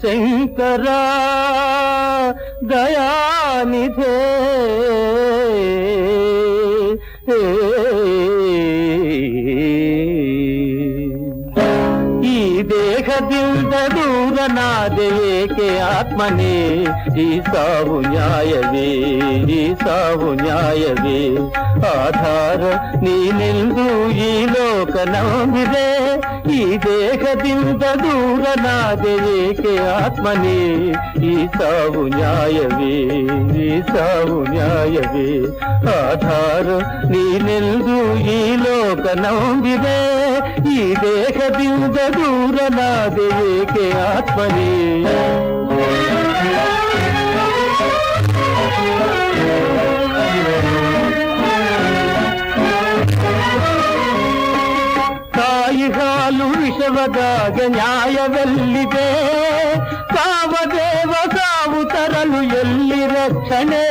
శంకరా దయానిధే ಈ ದೇಹದಿಂದ ದೂರನಾದೆ ಏಕೆ ಆತ್ಮನೇ ಈ ಸಾವು ನ್ಯಾಯವೇ ಈ ಸಾವು ನ್ಯಾಯವೇ ಆಧಾರ ನೀನೆಂದು ಈ ಲೋಕ ನಂಬಿದೆ ಈ ದೇಹದಿಂದ ದೂರನಾದೆ ಏಕೆ ಆತ್ಮನೇ ಈ ಸಾವು ನ್ಯಾಯವೇ ಈ ಸಾವು ನ್ಯಾಯವೇ ಆಧಾರ ನೀನೆಂದು ಈ ಲೋಕ ನಂಬಿದೆ ಈ ದೇಹದಿಂದ ದೂರನಾದೆ ಏಕೆ ಆತ್ಮನೇ ತಾಯಿ ಹಾಲು ವಿಷವದಾಗ ನ್ಯಾಯವೆಲ್ಲಿದೆ ಸಾವದೇವ ಸಾವು ತರಲು ಎಲ್ಲಿ ರಕ್ಷಣೆ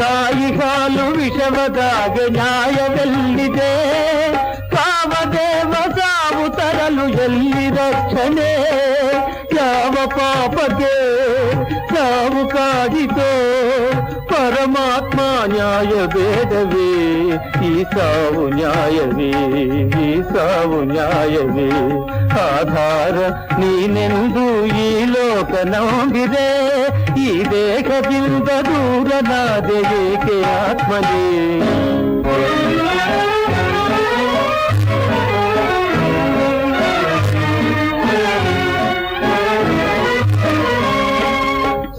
ತಾಯಿ ಹಾಲು ವಿಷವದಾಗ ನ್ಯಾಯವೆಲ್ಲಿದೆ ಕಾಮದೇವ ಸಾವು ತರಲು ಎಲ್ಲಿ ರಕ್ಷಣೆ ಯಾವ ಪಾಪಕ್ಕೆ ಸಾವು ಕಾಡಿತೋ ಪರಮಾತ್ಮ ನ್ಯಾಯ ಬೇಡವೇ ಈ ಸಾವು ನ್ಯಾಯವೇ ಈ ಸಾವು ನ್ಯಾಯವೇ ಆಧಾರ ನೀನೆಂದು ಈ ಲೋಕ ನಂಬಿದೆ ಈ ದೇಹದಿಂದ ದೂರನಾದೆ ಏಕೆ ಆತ್ಮನೇ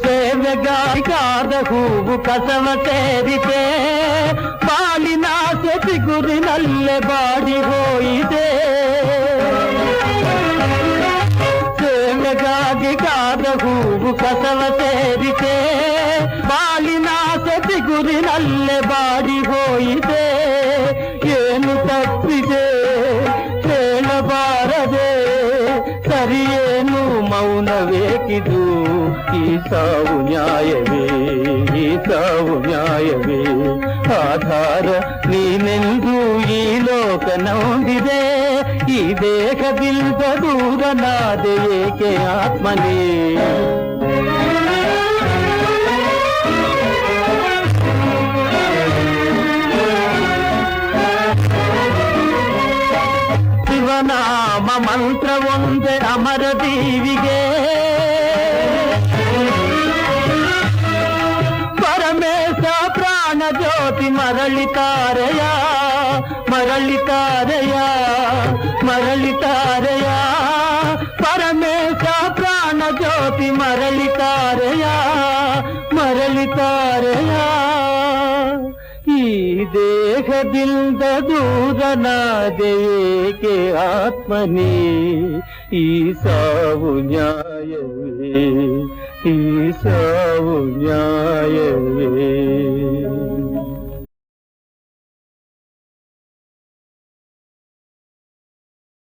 ಸೇವೆಗಾದ ಹೂವು ಕಸವ ಸೇರಿದೆ ಬಾಳಿನ ಸೆತಿಗುರಿನಲ್ಲೇ ಬಾಡಿ ಹೋಯಿದೆ ಸೇವೆಗಾಗಿ ಕಾದ ಹೂವು ಕಸವ ಸೇರಿದೆ ಬಾಳಿನ ಸೆತಿಗುರಿನಲ್ಲೇ ಬಾಡಿ ಹೋಯಿದೆ ಏನು ತಪ್ಪಿದೆ ಹೇಳಬಾರದೆ ಸರಿಯೇನು ಮೌನವೇಕಿದು ಈ ಸಾವು ನ್ಯಾಯವೇ ಈ ಸಾವು ನ್ಯಾಯವೇ ಆಧಾರ ನೀನೆಂದು ಈ ಲೋಕ ನಂಬಿದೆ ಈ ದೇಹದಿಂದ ದೂರನಾದೆ ಏಕೆ ಆತ್ಮನೇ ಶಿವನಾಮ ಮಂತ್ರ ಒಂದೇ ಅಮರ ದೀವಿಗೆ ಪರಮೇಶ ಪ್ರಾಣ ಜ್ಯೋತಿ ಮರಳಿತಾರೆಯ ಮರಳಿತಾರೆಯ ಮರಳಿತಾರೆಯ ಪರಮೇಶ ಪ್ರಾಣ ಜ್ಯೋತಿ ಮರಳಿತಾರೆಯ ಮರಳಿತಾರೆಯ ಈ ದೇಹದಿಂದ ದೂರನಾದೆ ಏಕೆ ಆತ್ಮನೇ ಈ ಸಾವು ನ್ಯಾಯವೇ ಈ ಸಾವು ನ್ಯಾಯವೇ